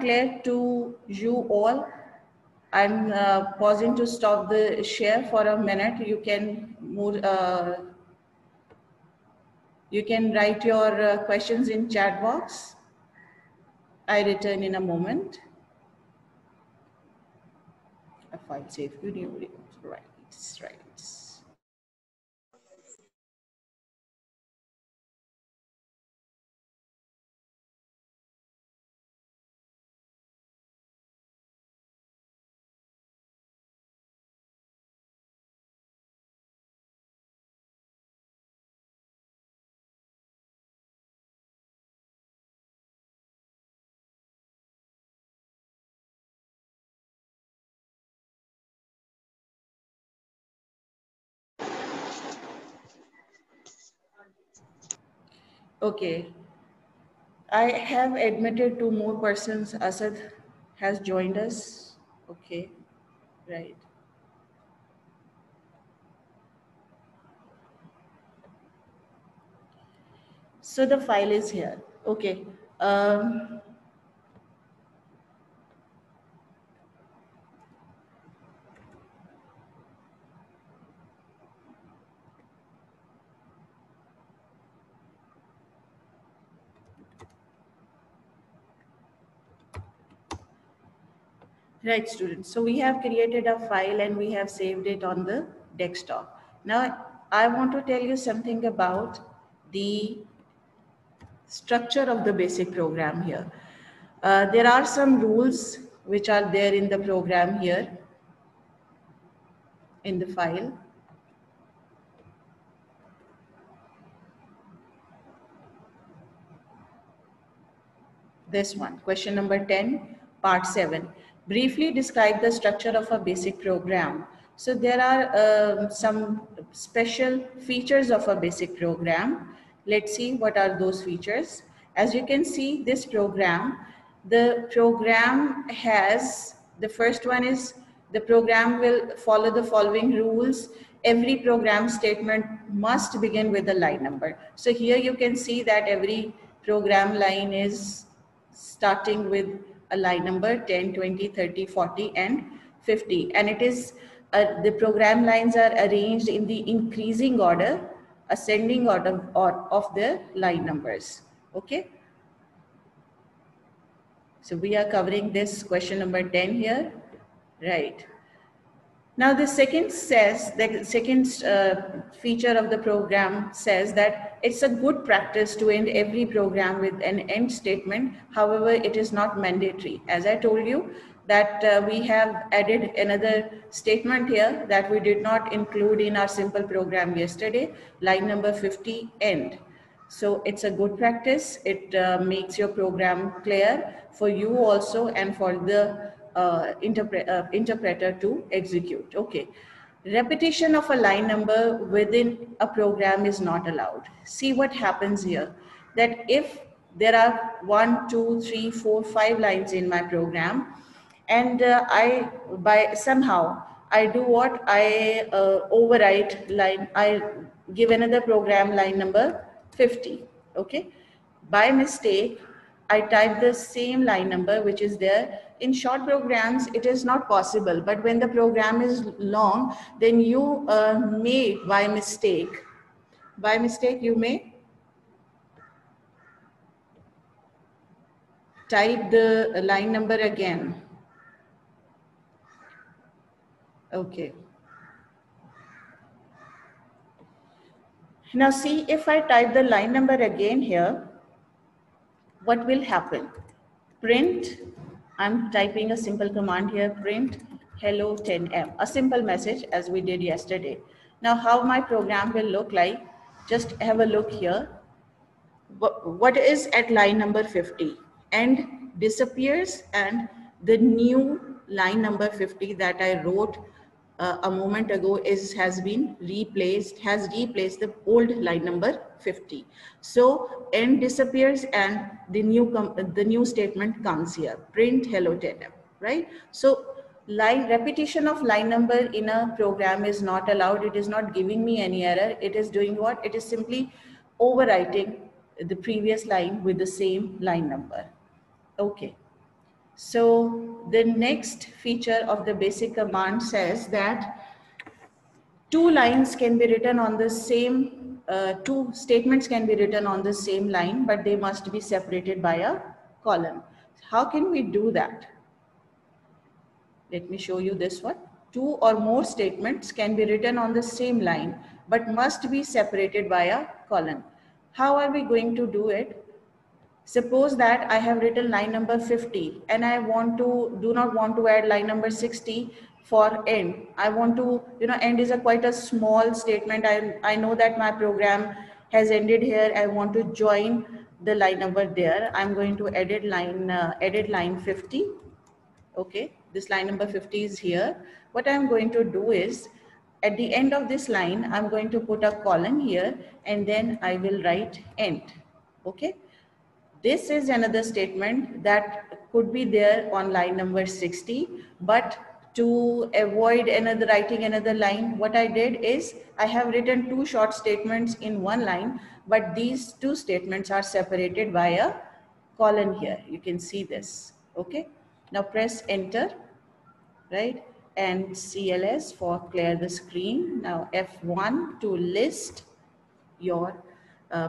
clear to you all? I'm pausing to stop the share for a minute. You can move. You can write your questions in chat box. I return in a moment. A file save video. Right. Right. Okay. I have admitted two more persons. Asad has joined us. Okay. Right. So the file is here. Okay. Right, students. So we have created a file and we have saved it on the desktop. Now, I want to tell you something about the structure of the basic program here. There are some rules which are there in the program here in the file. This one, question number 10, part 7. Briefly describe the structure of a basic program. So there are some special features of a basic program. Let's see what are those features. As you can see, this program, the program has, the first one is the program will follow the following rules. Every program statement must begin with a line number. So here you can see that every program line is starting with a line number 10, 20, 30, 40, and 50. And it is, the program lines are arranged in the increasing order, ascending order of the line numbers. Okay. So we are covering this question number 10 here. Right. Now the second says, the second feature of the program says that it's a good practice to end every program with an end statement. However, it is not mandatory. As I told you that we have added another statement here that we did not include in our simple program yesterday, line number 50, end. So it's a good practice. It makes your program clear for you also and for the interpreter to execute. Okay. Repetition of a line number within a program is not allowed. See what happens here. That if there are 1, 2, 3, 4, 5 lines in my program, and I do what? I overwrite line, I give another program line number 50, okay? By mistake, I type the same line number which is there. In short programs, it is not possible, but when the program is long, then you may, by mistake, you may type the line number again. Okay. Now see, if I type the line number again here, what will happen? Print, I'm typing a simple command here, print hello 10M, a simple message as we did yesterday. Now how my program will look like, just have a look here. What is at line number 50? End disappears and the new line number 50 that I wrote a moment ago has replaced the old line number 50. So end disappears and the new statement comes here, print hello 10M, right? So repetition of line number in a program is not allowed. It is not giving me any error. It is doing what? It is simply overwriting the previous line with the same line number. Okay. So the next feature of the basic command says that two lines can be written on the same, two statements can be written on the same line, but they must be separated by a column. How can we do that? Let me show you this one. Two or more statements can be written on the same line, but must be separated by a column. How are we going to do it? Suppose that I have written line number 50 and I do not want to add line number 60 for end. I want to, end is quite a small statement. I know that my program has ended here. I want to join the line number there. I'm going to edit line 50. Okay, this line number 50 is here. What I'm going to do is, at the end of this line, I'm going to put a colon here and then I will write end. Okay. This is another statement that could be there on line number 60, but to avoid writing another line, what I did is I have written two short statements in one line, but these two statements are separated by a colon here. You can see this. Okay. Now press enter, right? And CLS for clear the screen. Now F1 to list your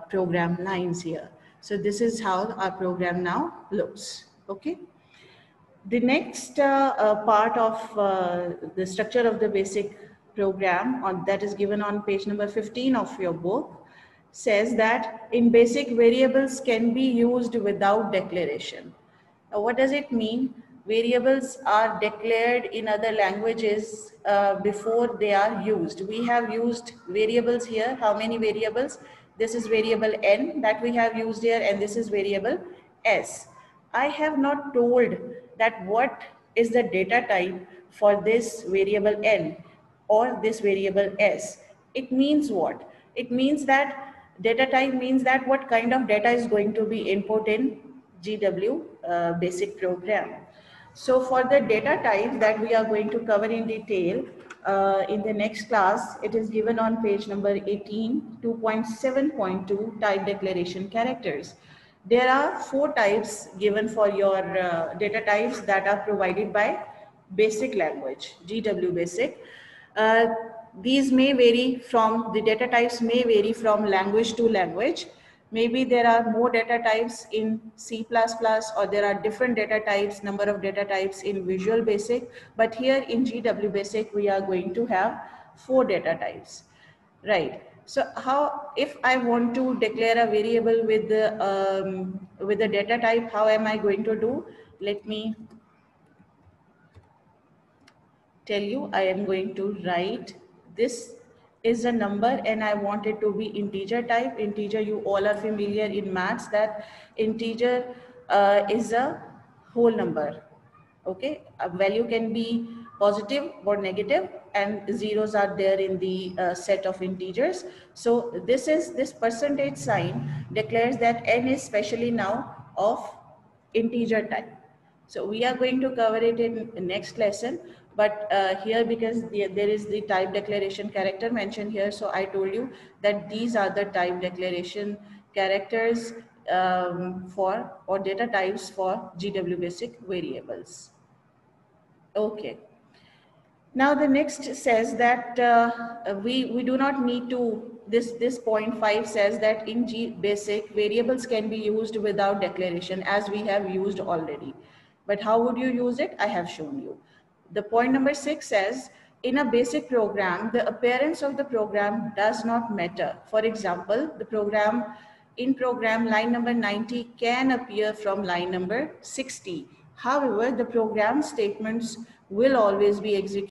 program lines here. So this is how our program now looks. Okay. The next part of the structure of the basic program that is given on page number 15 of your book says that in basic, variables can be used without declaration. Now, what does it mean? Variables are declared in other languages before they are used. We have used variables here. How many variables? This is variable n that we have used here, and this is variable s. I have not told that what is the data type for this variable n or this variable s. It means what? It means that data type means that what kind of data is going to be input in GW basic program. So for the data type that we are going to cover in detail in the next class, it is given on page number 18, 2.7.2 type declaration characters. There are 4 types given for your data types that are provided by basic language, GW basic. These may vary from, the data types may vary from language to language. Maybe there are more data types in C++ or there are different data types, number of data types in Visual Basic. But here in GW Basic, we are going to have 4 data types, right? So how, if I want to declare a variable with the data type, how am I going to do? Let me tell you. I am going to write this is a number and I want it to be integer type. Integer, you all are familiar in maths that integer is a whole number. Okay, a value can be positive or negative and zeros are there in the set of integers. So this percentage sign declares that n is specially now of integer type. So we are going to cover it in the next lesson, but here because there is the type declaration character mentioned here, so I told you that these are the type declaration characters for or data types for GW basic variables. Okay. Now the next says that we do not need to, this point 5 says that in basic variables can be used without declaration as we have used already. But how would you use it? I have shown you. The point number 6 says in a basic program, the appearance of the program does not matter. For example, in program line number 90 can appear from line number 60. However, the program statements will always be executed